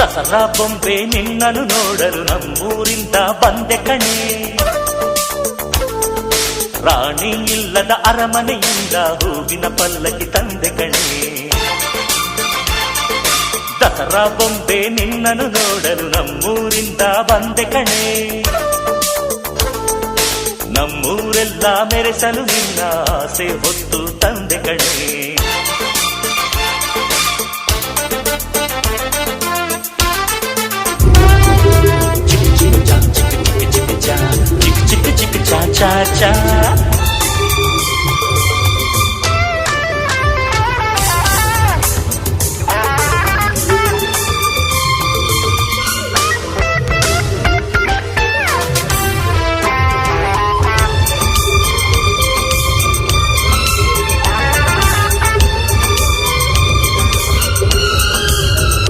ದಸರಾ ಬೊಂಬೆ ನಿನ್ನನ್ನು ನೋಡಲು ನಮ್ಮೂರಿಂದ ಬಂದೆ ಕಣೆ. ರಾಣಿ ಇಲ್ಲದ ಅರಮನೆಯಿಂದ ಹೂವಿನ ಪಲ್ಲಕ್ಕಿ ತಂದೆ ಕಣೆ. ದಸರಾ ಬೊಂಬೆ ನಿನ್ನನ್ನು ನೋಡಲು ನಮ್ಮೂರಿಂದ ಬಂದೆ ಕಣೆ. ನಮ್ಮೂರೆಲ್ಲ ಮೆರೆಸಲು ನಿನ್ನ ಆಸೆ ಹೊತ್ತು ತಂದೆ ಕಣೆ. ಚಿಕ್ಕ ಚಿಕ್ಕ ಚಾ ಚಾ